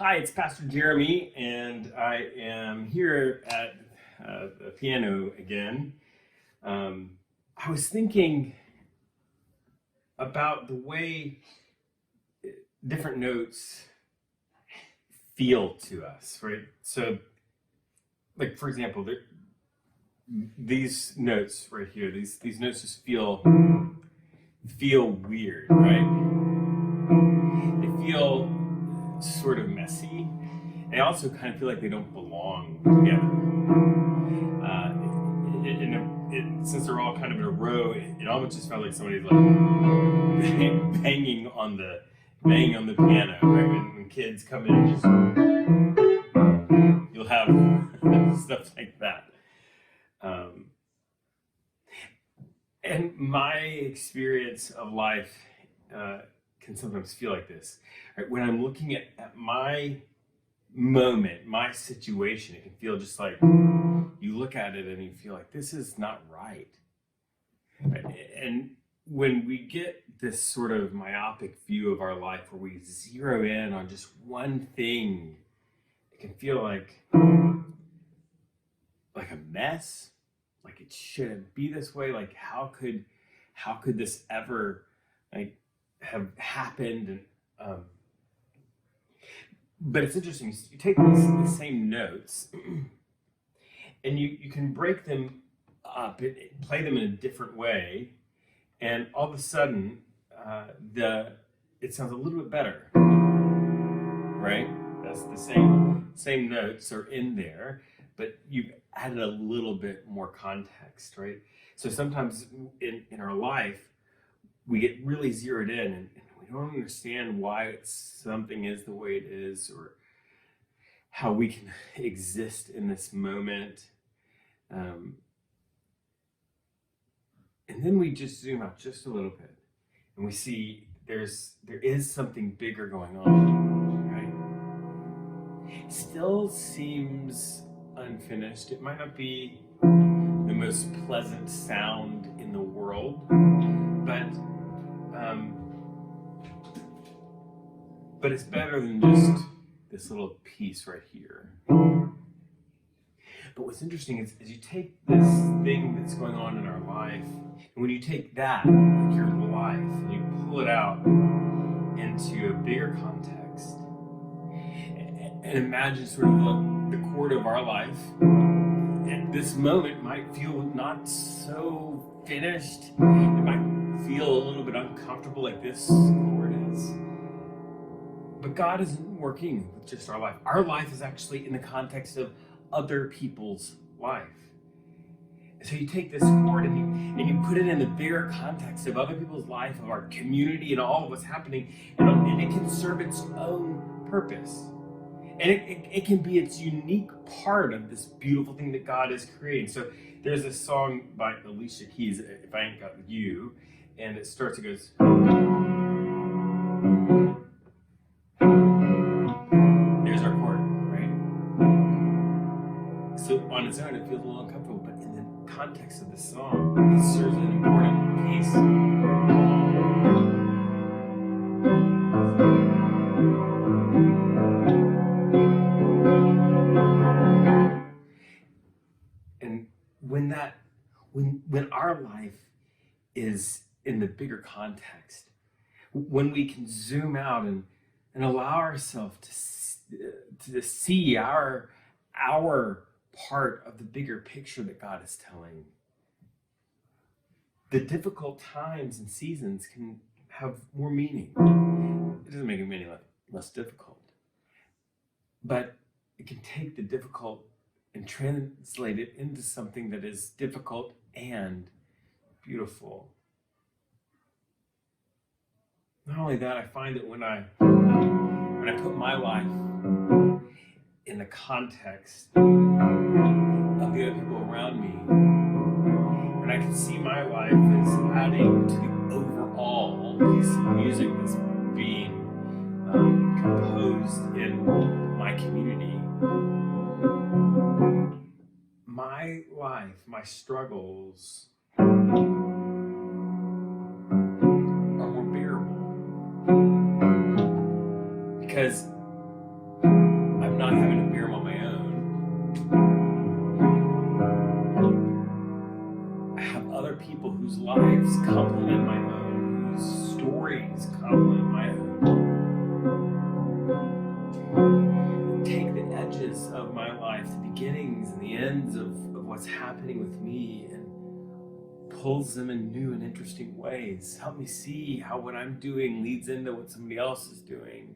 Hi, it's Pastor Jeremy, and I am here at the piano again. I was thinking about the way different notes feel to us, right? So, like for example, these notes right here, these notes just feel weird, right? They feel sort of messy. They also kind of feel like they don't belong together. Since they're all kind of in a row, it almost just felt like somebody's like banging on the piano, right? When kids come in, you'll have stuff like that. And my experience of life can sometimes feel like this. Right? When I'm looking at my moment, my situation, it can feel just like you look at it and you feel like this is not right. And when we get this sort of myopic view of our life where we zero in on just one thing, it can feel like a mess, like it shouldn't be this way. Like how could this ever have happened? And but it's interesting. You take the same notes, and you can break them up, play them in a different way, and all of a sudden, it sounds a little bit better, right? That's the same notes are in there, but you've added a little bit more context, right? So sometimes in our life, we get really zeroed in, and we don't understand why something is the way it is, or how we can exist in this moment. And then we just zoom out just a little bit, and we see there is something bigger going on, right? Still seems unfinished. It might not be the most pleasant sound in the world, but it's better than just this little piece right here. But what's interesting is you take this thing that's going on in our life, and when you take that, like your life, and you pull it out into a bigger context, and imagine sort of the chord of our life, at this moment might feel not so finished. It might feel a little bit uncomfortable, like this chord is. But God isn't working with just our life. Our life is actually in the context of other people's life. And so you take this chord and you put it in the bigger context of other people's life, of our community, and all of what's happening, and it can serve its own purpose. And it can be its unique part of this beautiful thing that God is creating. So there's this song by Alicia Keys, If I Ain't Got You, and it starts, it goes, there's our chord, right? So on its own, it feels a little uncomfortable, but in the context of the song, it serves an important piece. And when our life is in the bigger context, when we can zoom out and allow ourselves to see our part of the bigger picture that God is telling, the difficult times and seasons can have more meaning. It doesn't make them any less difficult, but it can take the difficult and translate it into something that is difficult and beautiful. Not only that, I find that when I put my life in the context of the other people around me, and I can see my life as adding to the overall piece of music that's being composed in my community, my life, my struggles are more bearable, because lives complement my own, whose stories complement my own. Take the edges of my life, the beginnings and the ends of what's happening with me, and pulls them in new and interesting ways. Help me see how what I'm doing leads into what somebody else is doing.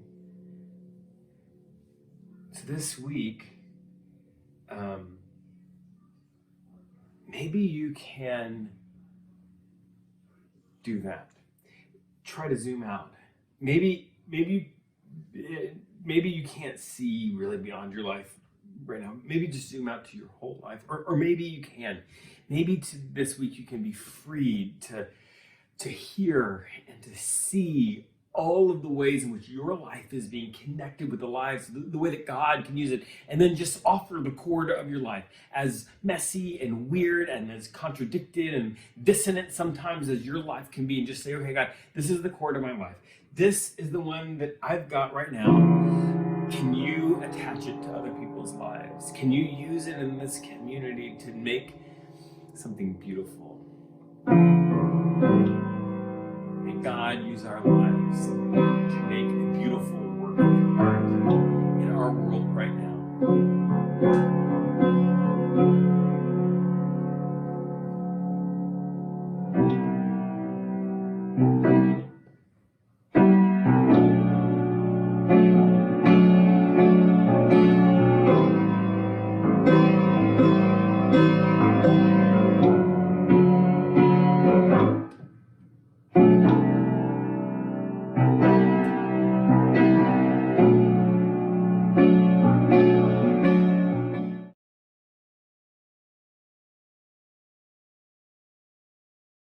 So this week, maybe you can do that. Try to zoom out. Maybe you can't see really beyond your life right now. Maybe just zoom out to your whole life, or maybe you can. Maybe this week you can be freed to hear and to see all of the ways in which your life is being connected with the lives, the way that God can use it, and then just offer the chord of your life, as messy and weird and as contradicted and dissonant sometimes as your life can be, and just say, okay, God, this is the chord of my life. This is the one that I've got right now. Can you attach it to other people's lives? Can you use it in this community to make something beautiful? May God use our lives to make a beautiful work of art in our world right now.